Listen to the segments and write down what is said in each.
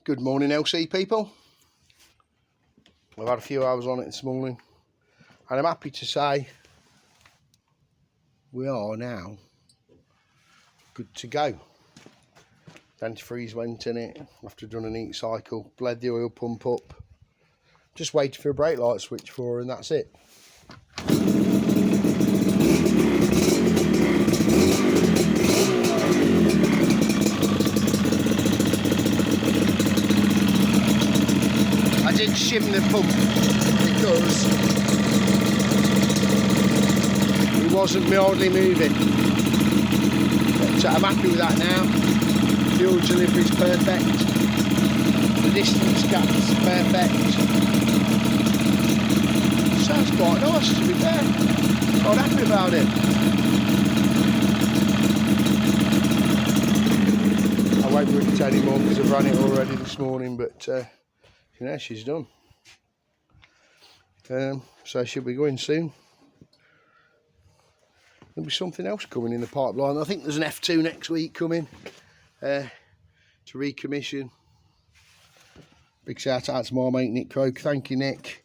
Good morning, LC people. I've had a few hours on it this morning and I'm happy to say we are now good to go. Antifreeze went in it after I've done a neat cycle, bled the oil pump up, just waited for a brake light switch for her and that's it. I did shim the pump because it wasn't mildly moving, but I'm happy with that now. Fuel delivery is perfect, the distance gap's perfect. Sounds quite nice, to be fair. I'm happy about it. I won't run it anymore because I've run it already this morning, but you know, she's done. So she'll be going soon. There'll be something else coming in the pipeline. I think there's an F2 next week coming to recommission. Big shout out to my mate Nick Croak. Thank you, Nick.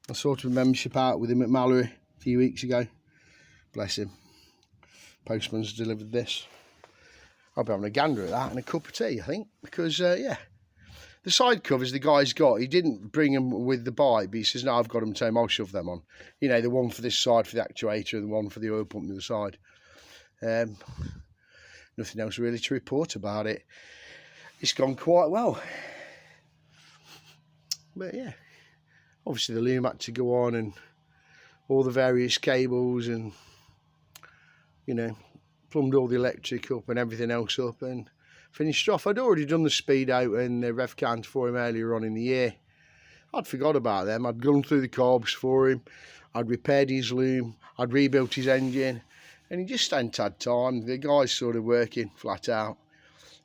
I sorted a membership out with him at Mallory a few weeks ago. Bless him. Postman's delivered this. I'll be having a gander at that and a cup of tea, I think, because yeah. The side covers the guy's got, he didn't bring them with the bike, but he says, no, I've got them, Tom, I'll shove them on. You know, the one for this side for the actuator and the one for the oil pump on the other side. Nothing else really to report about it. It's gone quite well. But yeah, obviously the loom had to go on and all the various cables and, you know, plumbed all the electric up and everything else up and finished off. I'd already done the speed out and the rev counter for him earlier on in the year. I'd forgot about them. I'd gone through the carbs for him. I'd repaired his loom. I'd rebuilt his engine. And he just hadn't had time. The guy's sort of working flat out.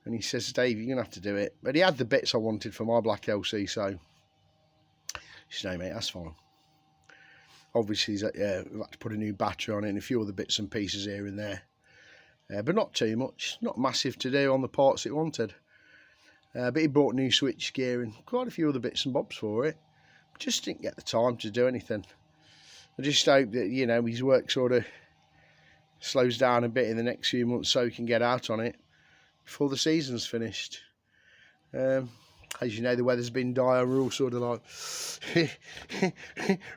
And he says, Dave, you're going to have to do it. But he had the bits I wanted for my black LC, so he said, no, mate, that's fine. Obviously, we've had to put a new battery on it and a few other bits and pieces here and there. But not too much, not massive to do on the parts it wanted. But he bought new switch gear and quite a few other bits and bobs for it. Just didn't get the time to do anything. I just hope that, you know, his work sort of slows down a bit in the next few months so he can get out on it before the season's finished. As you know, the weather's been dire. We're all sort of like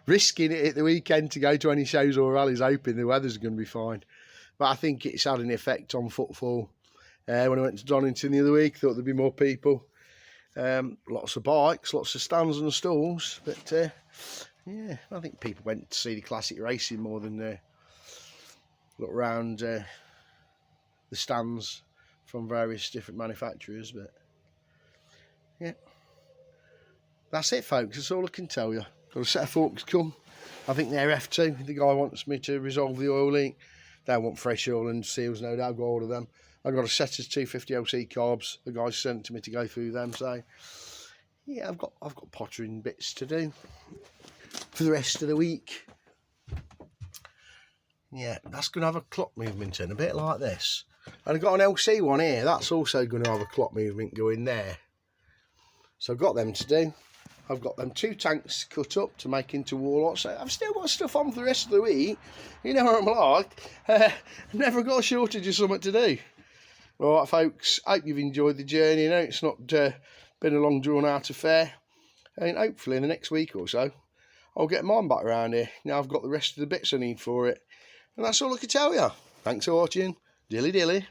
risking it at the weekend to go to any shows or rallies, hoping the weather's going to be fine. But I think it's had an effect on footfall. When I went to Donington the other week, thought there'd be more people. Lots of bikes, lots of stands and stalls. But yeah, I think people went to see the classic racing more than look around the stands from various different manufacturers. But yeah, that's it, folks. That's all I can tell you. Got a set of forks come. I think they're F2. The guy wants me to resolve the oil leak. They want fresh oil and seals, no doubt. I've got all of them. I've got a set of 250 LC carbs. The guy sent to me to go through them. So yeah, I've got pottering bits to do for the rest of the week. Yeah, that's going to have a clock movement in, a bit like this. And I've got an LC one here. That's also going to have a clock movement going there. So I've got them to do. I've got them 2 tanks cut up to make into Warlock. So I've still got stuff on for the rest of the week. You know what I'm like. I've never got a shortage of something to do. All right, folks. Hope you've enjoyed the journey. You know, it's not been a long drawn out affair. And hopefully in the next week or so, I'll get mine back around here. Now I've got the rest of the bits I need for it. And that's all I can tell you. Thanks for watching. Dilly dilly.